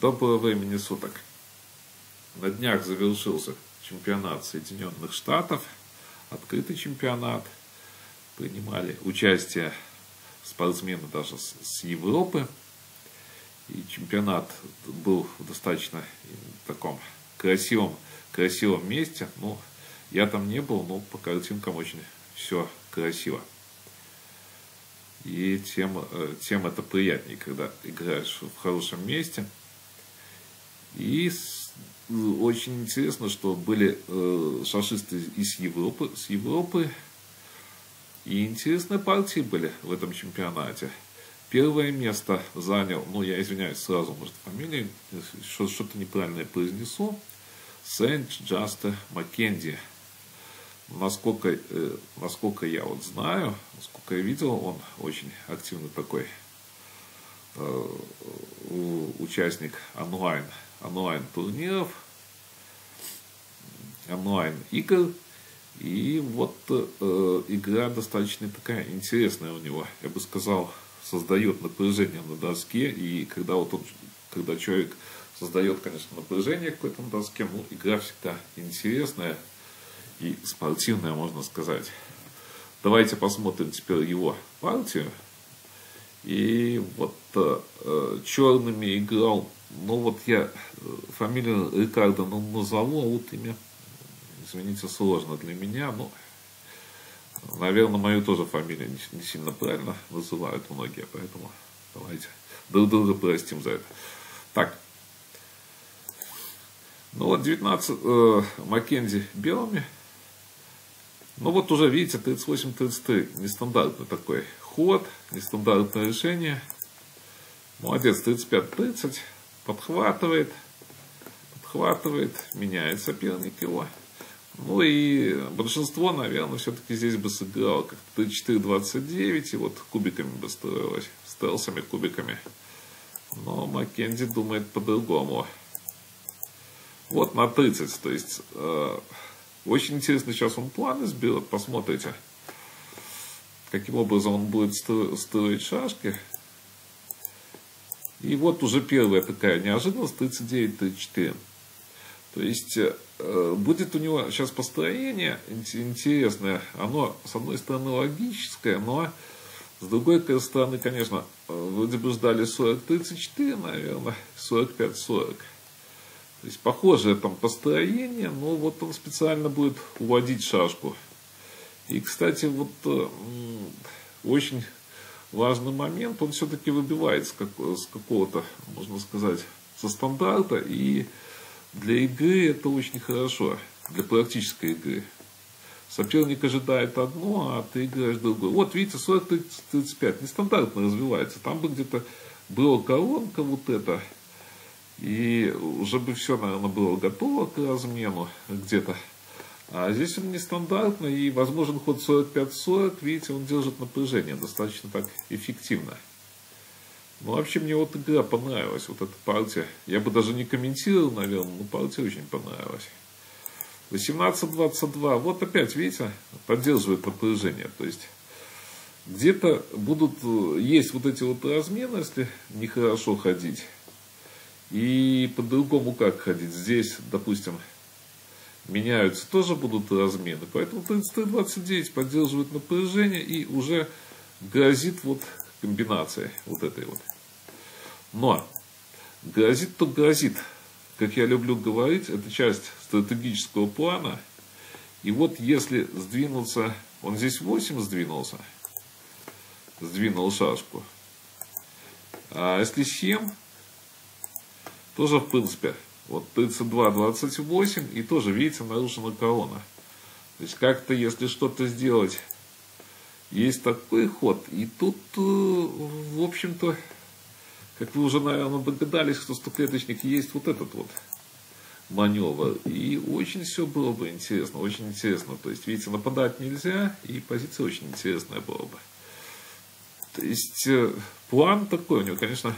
Доброго времени суток. На днях завершился чемпионат Соединенных Штатов, открытый чемпионат. Принимали участие спортсмены даже с Европы. И чемпионат был в достаточно таком красивом месте. Ну, я там не был, но по картинкам очень все красиво. И тем это приятнее, когда играешь в хорошем месте. И очень интересно, что были шашисты из Европы. И интересные партии были в этом чемпионате. Первое место занял, ну я извиняюсь сразу, может фамилия, что-то неправильное произнесу, Сент-Джастер Маккензи. Насколько я вот знаю, насколько я видел, он очень активный такой участник онлайн турниров, онлайн игр. И вот игра достаточно такая интересная у него, я бы сказал, создает напряжение на доске. И когда человек создает, конечно, напряжение какое-то на доске, ну, игра всегда интересная и спортивная, можно сказать. Давайте посмотрим теперь его партию. И вот черными играл, ну вот я фамилию Рикардо назову, а вот имя, извините, сложно для меня, но, наверное, мою тоже фамилию не сильно правильно называют многие, поэтому давайте друг друга простим за это. Так, ну вот 19 Маккензи белыми. Ну вот уже видите, 38-33, нестандартный такой ход, нестандартное решение. Молодец, 35-30, подхватывает, меняет соперник его. Ну и большинство, наверное, все-таки здесь бы сыграло как-то 34-29, и вот кубиками бы строилось, стелсами, кубиками. Но Маккензи думает по-другому. Вот на 30, то есть... Очень интересно, сейчас он планы сбил, посмотрите, каким образом он будет строить шашки. И вот уже первая такая неожиданность, 39-34. То есть, будет у него сейчас построение интересное, оно, с одной стороны, логическое, но с другой стороны, конечно, вроде бы ждали 40-34, наверное, 45-40. То есть похожее там построение, но вот он специально будет уводить шашку. И, кстати, вот очень важный момент, он все-таки выбивается с какого-то, можно сказать, со стандарта. И для игры это очень хорошо, для практической игры. Соперник ожидает одно, а ты играешь другое. Вот видите, 40-35, нестандартно развивается. Там бы где-то была коронка вот эта. И уже бы все, наверное, было готово к размену где-то. А здесь он нестандартный, и возможен ход 45-40. Видите, он держит напряжение достаточно так эффективно. Ну, вообще, мне вот игра понравилась, вот эта партия. Я бы даже не комментировал, наверное, но партия очень понравилась. 18-22. Вот опять, видите, поддерживает напряжение. То есть, где-то есть вот эти вот размены, если нехорошо ходить. И по-другому как ходить? Здесь, допустим, меняются, тоже будут размены. Поэтому 33-29 поддерживает напряжение и уже грозит вот комбинация вот этой вот. Но грозит, то грозит. Как я люблю говорить, это часть стратегического плана. И вот если сдвинуться, он здесь 8 сдвинулся, сдвинул шашку. А если 7... Тоже, в принципе, вот 32-28, и тоже, видите, нарушена корона. То есть, как-то, если что-то сделать, есть такой ход. И тут, в общем-то, как вы уже, наверное, догадались, что стоклеточник есть вот этот вот маневр. И очень все было бы интересно, очень интересно. То есть, видите, нападать нельзя, и позиция очень интересная была бы. То есть, план такой у него, конечно...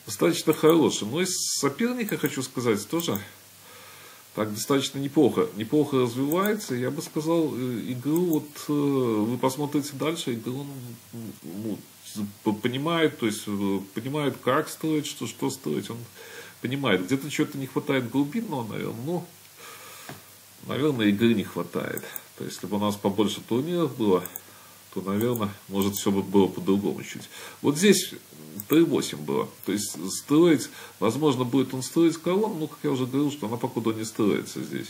достаточно хороший. Но из соперника, хочу сказать, тоже так достаточно неплохо развивается. Я бы сказал, игру, вот вы посмотрите дальше, игру он понимает, то есть понимает, как строить, что строить. Он понимает, где-то что-то не хватает глубинного, наверное, ну, наверное, игры не хватает. То есть, если бы у нас побольше турниров было, то, наверное, может, все бы было по-другому чуть. Вот здесь 3.8 было. То есть, строить, возможно, будет он строить колонну, но, как я уже говорил, что она, походу, не строится здесь.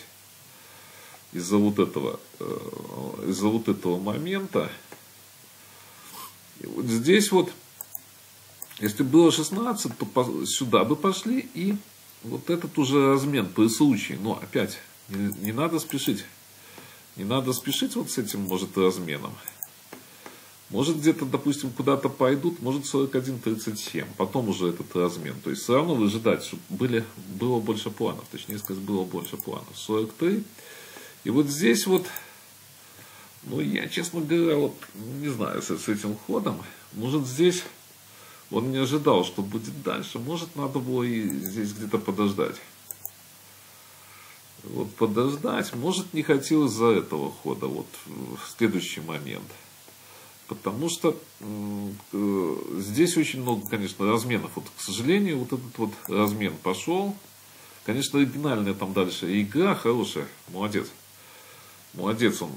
Из-за вот этого момента. И вот здесь вот, если было 16, то сюда бы пошли, и вот этот уже размен при случае. Но опять, не надо спешить. Не надо спешить вот с этим, может, разменом. Может, где-то, допустим, куда-то пойдут, может, 41-37. Потом уже этот размен. То есть, все равно выжидать, чтобы было больше планов. Точнее сказать, было больше планов. 43. И вот здесь вот, ну, я, честно говоря, вот, не знаю, с этим ходом. Может, здесь он не ожидал, что будет дальше. Может, надо было и здесь где-то подождать. Вот подождать. Может, не хотел из-за этого хода. Вот в следующий момент. Потому что здесь очень много, конечно, разменов. Вот, к сожалению, вот этот вот размен пошел. Конечно, оригинальная там дальше игра хорошая. Молодец. Молодец он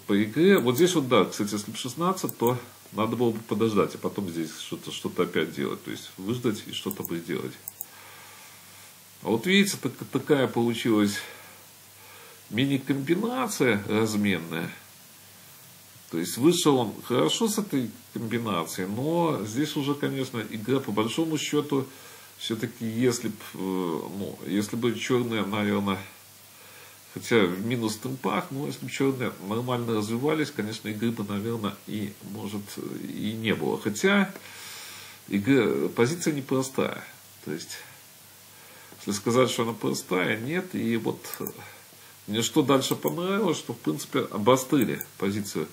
по игре. Вот здесь вот, да, кстати, если бы 16, то надо было бы подождать. А потом здесь что-то опять делать. То есть выждать и что-то бы сделать. А вот видите, такая получилась мини-комбинация разменная. То есть вышел он хорошо с этой комбинацией, но здесь уже, конечно, игра по большому счету, все-таки, если бы черные, наверное, хотя в минус темпах, но если бы черные нормально развивались, конечно, игры бы, наверное, и, может, и не было. Хотя позиция непростая. То есть, если сказать, что она простая, нет. И вот мне что дальше понравилось, что, в принципе, обострили позицию.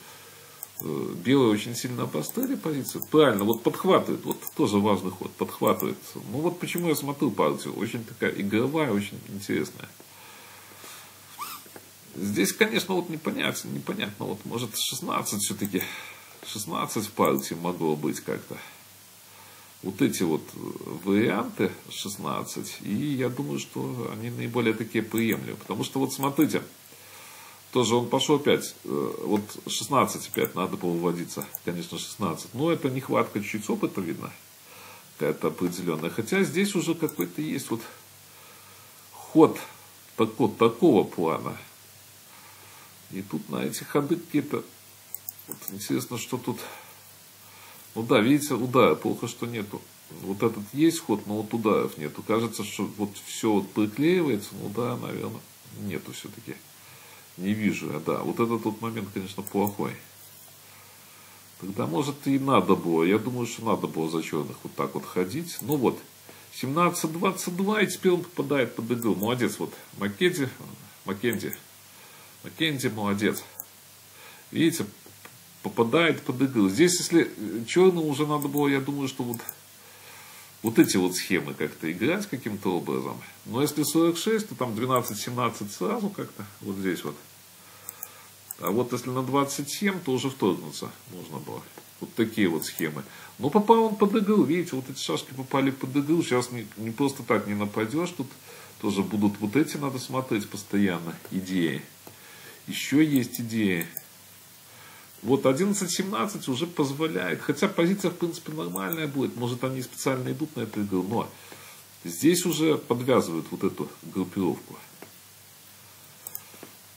Белые очень сильно обострили позицию. Правильно, вот подхватывает, вот тоже важный ход, подхватывает. Ну вот почему я смотрю партию, очень такая игровая, очень интересная. Здесь, конечно, вот непонятно, вот может 16 все-таки, 16 в партии могло быть как-то. Вот эти вот варианты 16, и я думаю, что они наиболее такие приемлемые. Потому что вот смотрите, тоже он пошел опять, вот 16 опять надо было вводиться, конечно, 16. Но это нехватка чуть-чуть опыта, видно, какая-то определенная. Хотя здесь уже какой-то есть вот ход такого плана. И тут на эти ходы какие-то, вот интересно, что тут, ну да, видите, удара, плохо, что нету. Вот этот есть ход, но вот ударов нету. Кажется, что вот все вот приклеивается, но удара, наверное, нету все-таки. Не вижу я, да. Вот этот вот момент, конечно, плохой. Тогда, может, и надо было. Я думаю, что надо было за черных вот так вот ходить. Ну вот, 17-22, и теперь он попадает под игру. Молодец, вот, Маккензи, молодец. Видите, попадает под игру. Здесь, если черным уже надо было, я думаю, что вот эти вот схемы как-то играть каким-то образом. Но если 46, то там 12-17 сразу как-то, вот здесь вот. А вот если на 27, то уже вторгнуться можно было. Вот такие вот схемы. Но попал он под игру, видите, вот эти шашки попали под игру. Сейчас не просто так не нападешь, тут тоже будут вот эти, надо смотреть постоянно, идеи. Еще есть идеи. Вот 11-17 уже позволяет. Хотя позиция, в принципе, нормальная будет. Может, они специально идут на эту игру. Но здесь уже подвязывают вот эту группировку.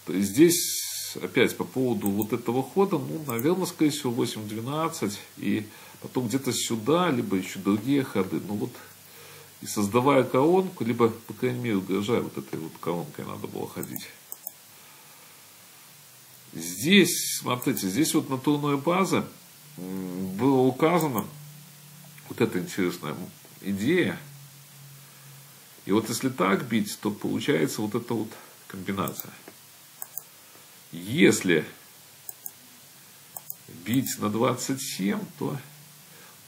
То есть здесь опять по поводу вот этого хода, ну, наверное, скорее всего, 8-12. И потом где-то сюда, либо еще другие ходы. Ну вот, и создавая колонку, либо, по крайней мере, угрожая вот этой вот колонкой надо было ходить. Здесь, смотрите, здесь вот на турной базе было указано вот эта интересная идея. И вот если так бить, то получается вот эта вот комбинация. Если бить на 27, то,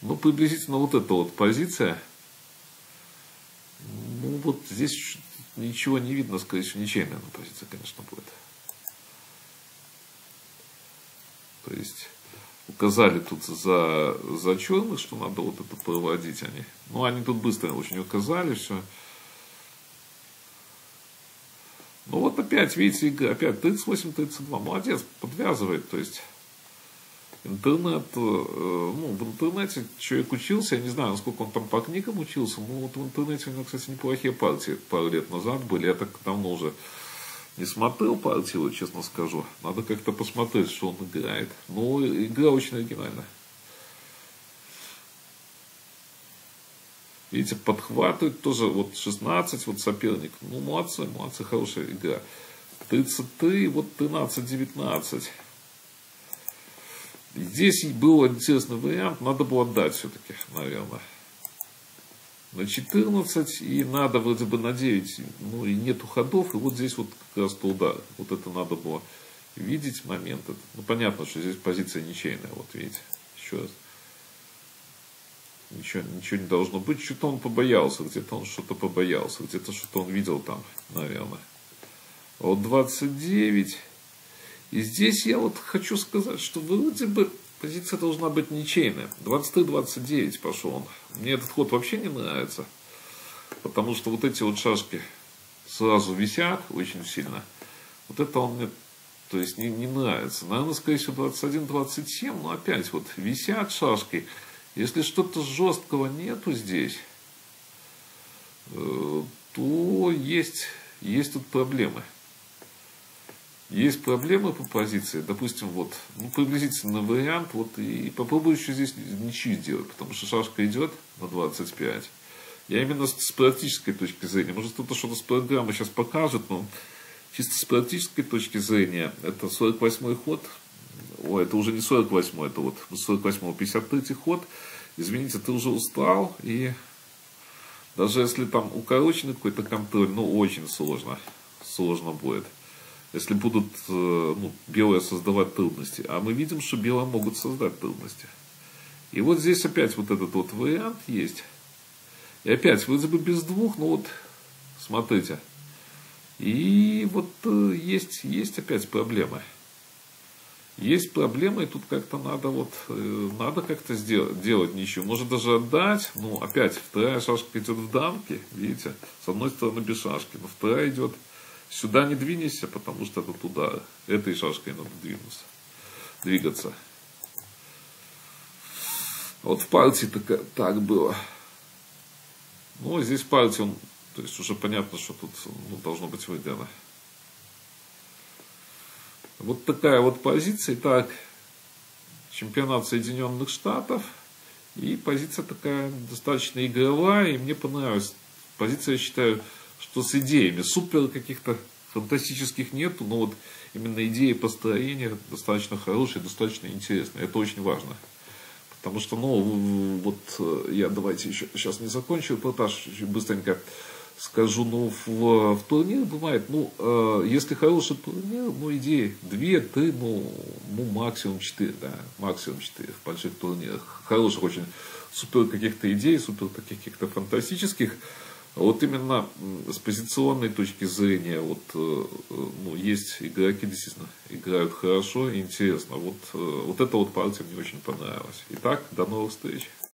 ну, приблизительно вот эта вот позиция, ну, вот здесь ничего не видно, скорее всего, ничейная позиция, конечно, будет. То есть указали тут за черных, что надо вот это проводить они. Ну, они тут быстро очень указали все. Ну вот опять, видите, игра, опять 38-32, молодец, подвязывает, то есть интернет, ну, в интернете человек учился, я не знаю, насколько он там по книгам учился, но вот в интернете у него, кстати, неплохие партии пару лет назад были, я так давно уже не смотрел партию, честно скажу, надо как-то посмотреть, что он играет, но игра очень оригинальная. Видите, подхватывает тоже, вот 16, вот соперник, ну, молодцы, хорошая игра. 33, вот 13-19. Здесь был интересный вариант, надо было отдать все-таки, наверное. На 14, и надо вроде бы на 9, ну, и нету ходов, и вот здесь вот как раз то удар. Вот это надо было видеть момент. Ну, понятно, что здесь позиция ничейная, вот видите, еще раз. Ничего не должно быть. Что-то он побоялся, где-то он что-то побоялся, где-то что-то он видел там, наверное. Вот 29. И здесь я вот хочу сказать, что вроде бы позиция должна быть ничейная. 23-29 пошел он. Мне этот ход вообще не нравится. Потому что вот эти вот шашки сразу висят очень сильно. Вот это он мне, то есть, не нравится. Наверное, скорее всего, 21-27. Но опять вот висят шашки. Если что-то жесткого нету здесь, то есть тут проблемы. Есть проблемы по позиции. Допустим, вот, ну, приблизительно вариант, вот, и попробую еще здесь ничью сделать, потому что шашка идет на 25. Я именно с практической точки зрения, может кто-то что-то с программы сейчас покажет, но чисто с практической точки зрения, это 48-й ход. Ой, это уже не 48-й, это вот 48-й, 53-й ход. Извините, ты уже устал, и даже если там укороченный какой-то контроль, ну, очень сложно будет. Если будут, ну, белые создавать трудности. А мы видим, что белые могут создать трудности. И вот здесь опять вот этот вот вариант есть. И опять, вроде бы без двух, ну вот, смотрите. И вот есть опять проблемы. Есть проблемы, и тут как-то надо как-то делать ничего. Может даже отдать, ну опять вторая шашка идет в дамке, видите, с одной стороны без шашки, но вторая идет, сюда не двинешься, потому что это туда, этой шашкой надо двигаться. Вот в партии так было. Ну, здесь в партии он, то есть уже понятно, что тут, ну, должно быть выиграно. Вот такая вот позиция. Итак, чемпионат Соединенных Штатов. И позиция такая достаточно игровая. И мне понравилась позиция, я считаю, что с идеями. Супер каких-то фантастических нету. Но вот именно идеи построения достаточно хорошие, достаточно интересные. Это очень важно. Потому что, ну, вот я давайте еще сейчас не закончу репортаж, быстренько скажу, ну, в турнире бывает, ну, если хороший турнир, ну, идеи 2-3, ну, максимум 4, да, максимум 4 в больших турнирах. Хороших очень супер каких-то идей, супер каких-то фантастических. Вот именно с позиционной точки зрения, вот, ну, есть игроки, действительно, играют хорошо и интересно. Вот эта вот партия мне очень понравилась. Итак, до новых встреч.